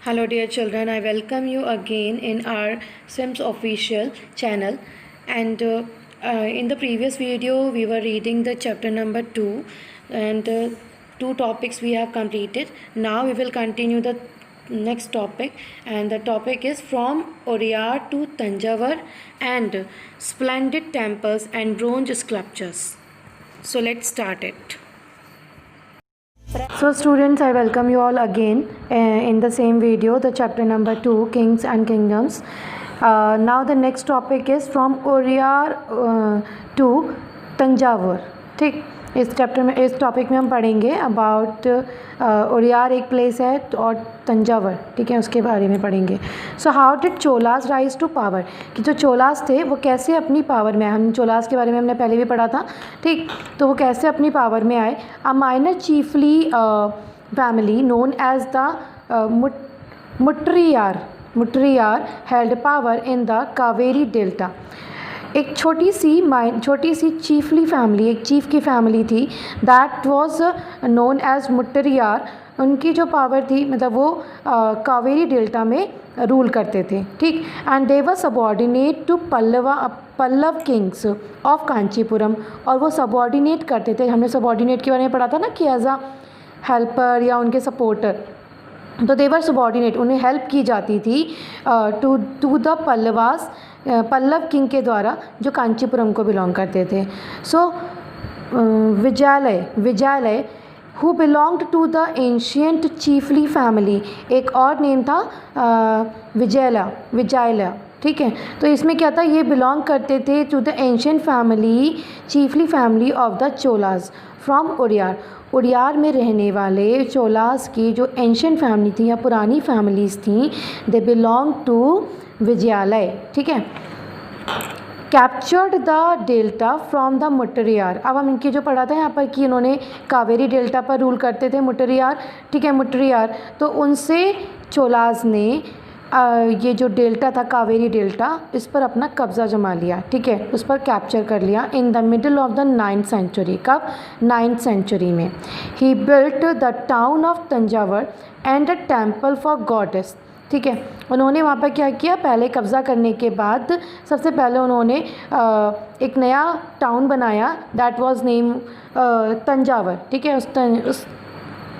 Hello, dear children. I welcome you again in our SIMS official channel. And in the previous video, we were reading the chapter number 2, and two topics we have completed. Now we will continue the next topic, and the topic is from Oriyar to Tanjavur and splendid temples and bronze sculptures. So let's start it. So students, I welcome you all again in the same video, the chapter number 2, Kings and Kingdoms. Now the next topic is from Oriyar to Tanjavur. ठीक, इस chapter में इस topic में हम पढ़ेंगे about ओरियार एक place है और तंजावर, ठीक है, उसके बारे में पढ़ेंगे. So how did Cholas rise to power, कि जो चोलास थे वो कैसे अपनी पावर में आए. हम चोलास के बारे में हमने पहले भी पढ़ा था, ठीक. तो वो कैसे अपनी पावर में आए. A minor chiefly family known as the Muttaraiyar held power in the Kaveri delta. एक छोटी सी चीफली फैमिली, एक चीफ की फैमिली थी, that was known as Muttaraiyar. उनकी जो पावर थी, मतलब वो कावेरी डेल्टा में रूल करते थे, ठीक. And they were subordinate to Pallava kings of Kanchipuram. और वो सबॉर्डिनेट करते थे. हमने सबॉर्डिनेट के बारे में पढ़ा था ना, कि एज अ हेल्पर या उनके सपोर्टर. तो देवर सबॉर्डिनेट, उन्हें हेल्प की जाती थी टू द पल्लव किंग के द्वारा, जो कांचीपुरम को बिलोंग करते थे. So Vijayalaya who belonged to the ancient chiefly family. एक और नेम था विजयालय, ठीक है. तो इसमें क्या था, ये बिलोंग करते थे to the ancient family, chiefly family of the Cholas from Uraiyur. Uraiyur में रहने वाले चोलास की जो एंशियंट फैमिली थी या पुरानी फैमिलीज़ थी, दे बिलोंग टू विजयालय, ठीक है. Captured the delta from the Muttaraiyar. अब हम इनकी जो पढ़ा था यहाँ पर कि उन्होंने कावेरी डेल्टा पर रूल करते थे, मुट्रियार, ठीक है, मुट्रियार. तो उनसे चोलास ने ये जो डेल्टा था, कावेरी डेल्टा, इस पर अपना कब्ज़ा जमा लिया, ठीक है, उस पर कैप्चर कर लिया in the middle of the 9th century. कब? 9th सेंचुरी में. He built the town of Thanjavur and a temple for goddess, ठीक है. उन्होंने वहाँ पर क्या किया, पहले कब्ज़ा करने के बाद सबसे पहले उन्होंने एक नया टाउन बनाया, दैट वाज नेम तंजावर, ठीक है. उस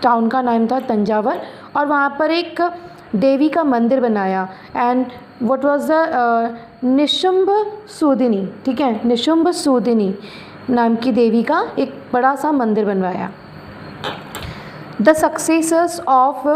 टाउन का नाम था तंजावर. और वहाँ पर एक देवी का मंदिर बनाया. And what was the Nishumbha Sudini, ठीक है, निशुंभ सूदिनी नाम की देवी का एक बड़ा सा मंदिर बनवाया. द सक्सेसर्स ऑफ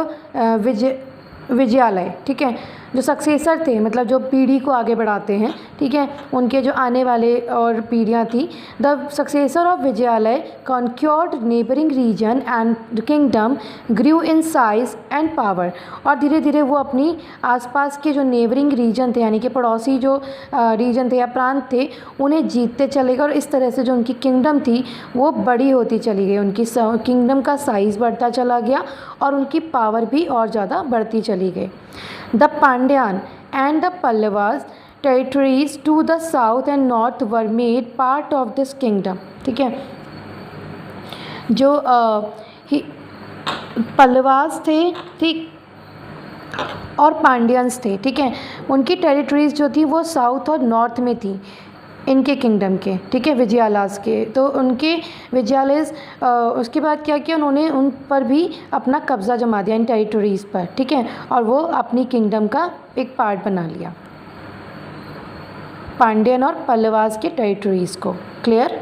विजयालय, ठीक है, जो सक्सेसर थे, मतलब जो पीढ़ी को आगे बढ़ाते हैं, ठीक है, उनके जो आने वाले और पीढ़ियाँ थी. The successor of Vijayalaya conquered neighbouring region and kingdom grew in size and power. और धीरे धीरे वो अपनी आसपास के जो नेबरिंग रीजन थे, यानी कि पड़ोसी जो रीजन थे या प्रांत थे, उन्हें जीतते चले गए. और इस तरह से जो उनकी किंगडम थी वो बड़ी होती चली गई. उनकी किंगडम का साइज़ बढ़ता चला गया और उनकी पावर भी और ज़्यादा बढ़ती चली गई. The Pandyan and the Pallavas territories to the south and north were made part of this kingdom, ठीक है. जो पल्लवास थे, ठीक, और पांड्यंस थे, ठीक है, उनकी टेरिटरीज़ जो थी वो साउथ और नॉर्थ में थी इनके किंगडम के, ठीक है, विजयालास के. तो उनके विजयालयस उसके बाद क्या किया, उन्होंने उन पर भी अपना कब्ज़ा जमा दिया, इन टेरिटरीज़ पर, ठीक है, और वो अपनी किंगडम का एक पार्ट बना लिया, पांड्यन और पल्लवास के टेरिटरीज़ को. Clear.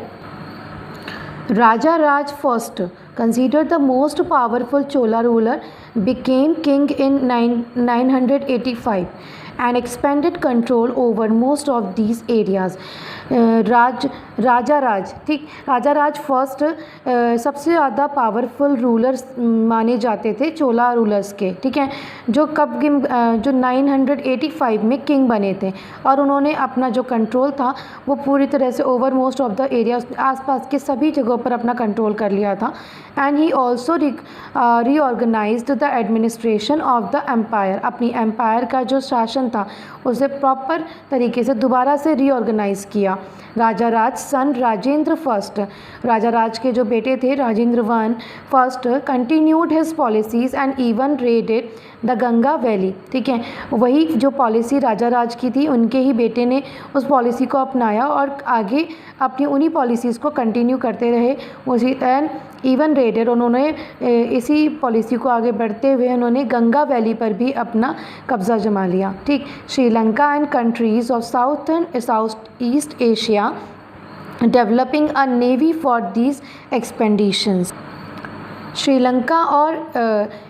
Raja Raj first, considered the most powerful Chola ruler, became king in 985 and expanded control over most of these areas. राजा राज, ठीक, राजा राज फर्स्ट सबसे ज़्यादा पावरफुल रूलर्स माने जाते थे चोला रूलर्स के, ठीक है, जो जो 985 में किंग बने थे. और उन्होंने अपना जो कंट्रोल था वो पूरी तरह से over most of the area, आसपास के सभी जगहों पर अपना कंट्रोल कर लिया था. And he also reorganised the administration of the empire. अपनी एम्पायर का जो शासन था उसे प्रॉपर तरीके से दोबारा से रीऑर्गेनाइज किया. राजा राज सन राजेंद्र फर्स्ट, राजा राज के जो बेटे थे Rajendra one first, continued his policies and even raided the Ganga valley, ठीक है। वही जो पॉलिसी राजा राज की थी, उनके ही बेटे ने उस पॉलिसी को अपनाया और आगे अपनी उन्हीं पॉलिसीज़ को कंटिन्यू करते रहे। उसी एंड इवन रेडेड, उन्होंने इसी पॉलिसी को आगे बढ़ते हुए उन्होंने गंगा वैली पर भी अपना कब्ज़ा जमा लिया, ठीक। Sri Lanka and countries of south and south east Asia developing a navy for these expeditions. Sri Lanka और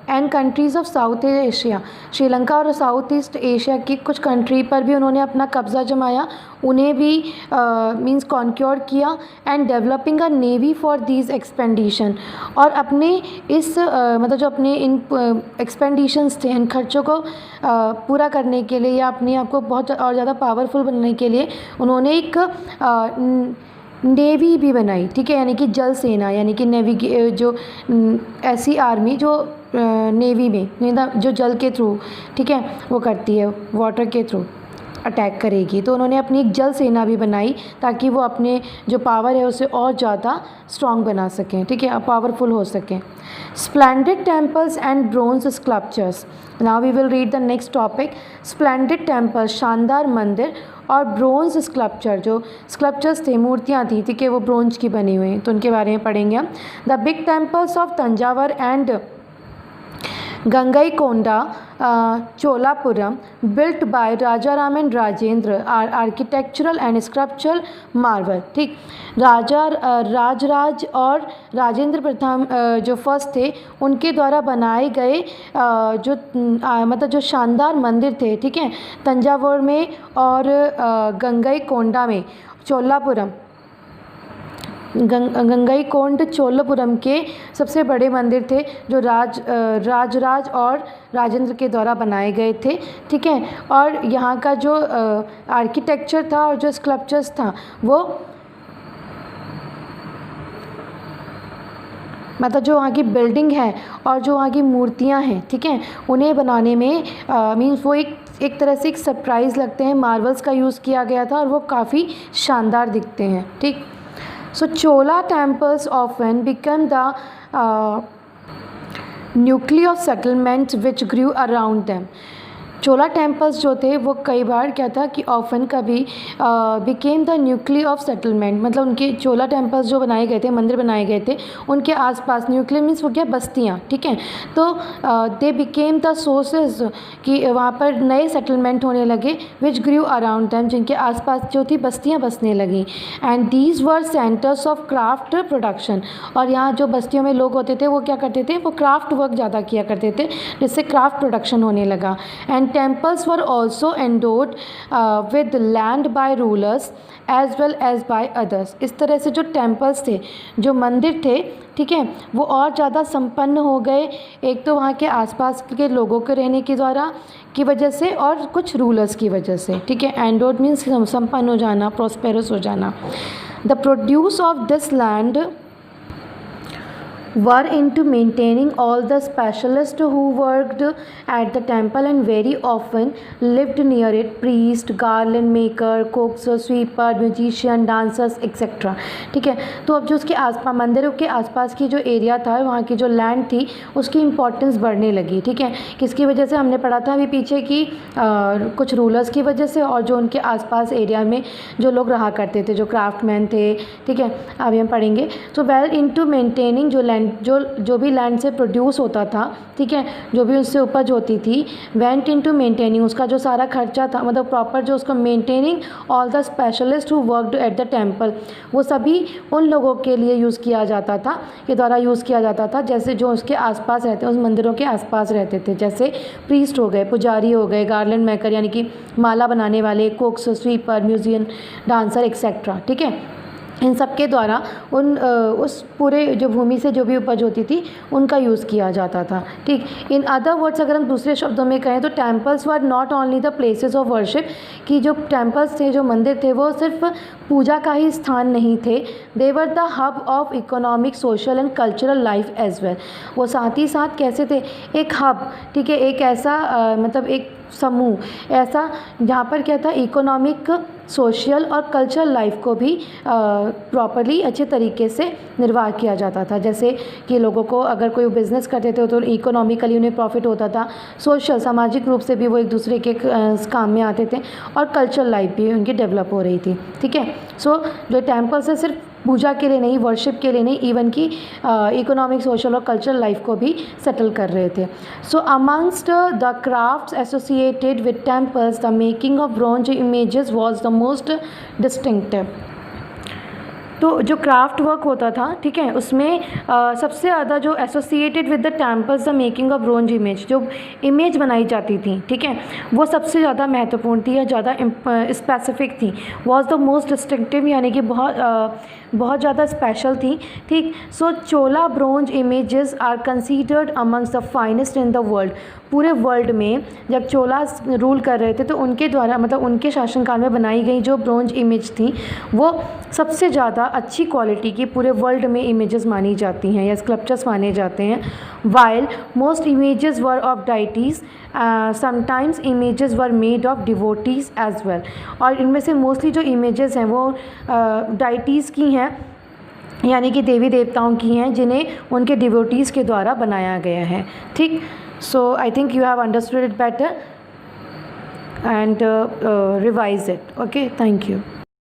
and countries of south Asia, Sri Lanka और साउथ ईस्ट एशिया की कुछ कंट्री पर भी उन्होंने अपना कब्ज़ा जमाया, उन्हें भी मींस कॉन्क्योर किया। And developing a navy for these expedition, और अपने इस मतलब जो अपने इन एक्सपेंडिशंस थे, इन खर्चों को पूरा करने के लिए या अपने आप को बहुत और ज़्यादा पावरफुल बनने के लिए उन्होंने एक नेवी भी बनाई, ठीक है, यानी कि जल सेना, यानी कि नेवी जो ऐसी आर्मी जो नेवी में जो जल के थ्रू, ठीक है, वो करती है, वाटर के थ्रू अटैक करेगी। तो उन्होंने अपनी एक जल सेना भी बनाई ताकि वो अपने जो पावर है उसे और ज़्यादा स्ट्रॉन्ग बना सकें, ठीक है, पावरफुल हो सकें। Splendid temples and bronze sculptures, now we will read the next topic. Splendid temples, शानदार मंदिर, और ब्रोंज स्कल्पचर, जो स्कल्पचर्स थे, मूर्तियाँ थी, ठीक है, वो ब्रोंज की बनी हुई हैं, तो उनके बारे में पढ़ेंगे हम। The big temples of Thanjavur and Gangaikonda Cholapuram built by Rajaram and Rajendra are architectural and sculptural marvel, ठीक। राजराज और राजेंद्र प्रथम जो फर्स्ट थे, उनके द्वारा बनाए गए जो मतलब जो शानदार मंदिर थे, ठीक है, तंजावुर में और गंगईकोंडा में, चोलापुरम गंगईकोंड चोलपुरम के सबसे बड़े मंदिर थे जो राजराज और राजेंद्र के द्वारा बनाए गए थे, ठीक है। और यहाँ का जो आर्किटेक्चर था और जो स्कल्पचर्स था वो मतलब जो वहाँ की बिल्डिंग है और जो वहाँ की मूर्तियाँ हैं, ठीक है, उन्हें बनाने में मीन्स वो एक तरह से एक सरप्राइज़ लगते हैं, मार्बल्स का यूज़ किया गया था और वो काफ़ी शानदार दिखते हैं, ठीक। So Chola temples often become the nucleus of settlements which grew around them. Chola temples जो थे वो कई बार क्या था कि ऑफन कभी became the nuclear of settlement, मतलब उनके चोला टेम्पल्स जो बनाए गए थे, मंदिर बनाए गए थे, उनके आसपास न्यूक्लियर मीन्स वो क्या, बस्तियाँ, ठीक है। तो दे बिकेम द सोर्सेज कि वहाँ पर नए सेटलमेंट होने लगे, विच ग्रू अराउंड दैम, जिनके आसपास जो थी बस्तियाँ बसने लगीं। And these were centres of craft production, और यहाँ जो बस्तियों में लोग होते थे वो क्या करते थे, वो क्राफ्ट वर्क ज़्यादा किया करते थे, जिससे क्राफ्ट प्रोडक्शन होने लगा। And temples were also endowed with land by rulers as well as by others. इस तरह से जो टेम्पल्स थे, जो मंदिर थे, ठीक है, वो और ज़्यादा संपन्न हो गए, एक तो वहाँ के आसपास के लोगों के रहने की द्वारा की वजह से और कुछ रूलर्स की वजह से, ठीक है। एंडोड मीन्स संपन्न हो जाना, प्रॉस्पेरस हो जाना। The produce of this land were into maintaining all the specialists who worked at the temple and very often lived near it, priest, garland maker, cooks, sweeper, musician, dancers etc, ठीक है। तो अब जो उसके आसपास मंदिरों के आसपास की जो एरिया था, वहाँ की जो लैंड थी, उसकी इम्पोर्टेंस बढ़ने लगी, ठीक है। किसकी वजह से, हमने पढ़ा था अभी पीछे की कुछ रूलर्स की वजह से और जो उनके आसपास एरिया में जो लोग रहा करते थे, जो क्राफ्टमैन थे, ठीक है, अभी हम पढ़ेंगे। तो वेल इनटू मेंटेनिंग जो लैंड जो भी लैंड से प्रोड्यूस होता था, ठीक है, जो भी उससे उपज होती थी, वेंट इनटू मेंटेनिंग, उसका जो सारा खर्चा था, मतलब प्रॉपर जो उसका maintaining all the specialist who worked at the temple, वो सभी उन लोगों के लिए यूज़ किया जाता था, के द्वारा यूज़ किया जाता था, जैसे जो उसके आसपास रहते हैं, उस मंदिरों के आसपास रहते थे, जैसे प्रीस्ट हो गए, पुजारी हो गए, गार्लैंड मेकर यानी कि माला बनाने वाले, कुक्स, स्वीपर, म्यूजियम, डांसर एक्सेट्रा, ठीक है। इन सब के द्वारा उस पूरे जो भूमि से जो भी उपज होती थी उनका यूज़ किया जाता था, ठीक। इन अदर वर्ड्स अगर हम दूसरे शब्दों में कहें तो temples were not only the places of worship, कि जो टेम्पल्स थे, जो मंदिर थे, वो सिर्फ पूजा का ही स्थान नहीं थे, they were the hub of economic, social and cultural life as well. वो साथ ही साथ कैसे थे, एक हब, ठीक है, एक ऐसा मतलब एक समूह ऐसा जहाँ पर क्या था, इकोनॉमिक, सोशल और कल्चरल लाइफ को भी प्रॉपरली अच्छे तरीके से निर्वाह किया जाता था। जैसे कि लोगों को अगर कोई बिज़नेस करते थे तो इकोनॉमिकली उन्हें प्रॉफिट होता था, सोशल सामाजिक रूप से भी वो एक दूसरे के काम में आते थे, और कल्चरल लाइफ भी उनकी डेवलप हो रही थी। ठीक है, सो जो टेम्पल्स है सिर्फ पूजा के लिए नहीं, वर्शिप के लिए नहीं, इवन की इकोनॉमिक, सोशल और कल्चरल लाइफ को भी सेटल कर रहे थे। So amongst the crafts associated with temples the making of bronze images was the most distinctive. तो जो क्राफ्ट वर्क होता था, ठीक है, उसमें सबसे ज़्यादा जो associated with the temples the making of bronze image, जो इमेज बनाई जाती थी, ठीक है, वो सबसे ज़्यादा महत्वपूर्ण थी या ज़्यादा स्पेसिफिक थी। वॉज द मोस्ट डिस्टिंक्टिव, यानी कि बहुत ज़्यादा स्पेशल थी। ठीक, so Chola bronze images are considered amongst the finest in the world. पूरे वर्ल्ड में जब चोलास रूल कर रहे थे तो उनके द्वारा, मतलब उनके शासनकाल में बनाई गई जो ब्रोंज इमेज थी वो सबसे ज़्यादा अच्छी क्वालिटी की पूरे वर्ल्ड में इमेजेस मानी जाती हैं या स्कल्पचर्स माने जाते हैं। While most images were of deities, sometimes images were made of devotees as well. और इनमें से मोस्टली जो इमेजेस हैं वो डाइटीज़ की हैं, यानी कि देवी देवताओं की हैं, जिन्हें उनके डिवोटीज़ के द्वारा बनाया गया है। ठीक, so I think you have understood it better and revise it. Okay, thank you.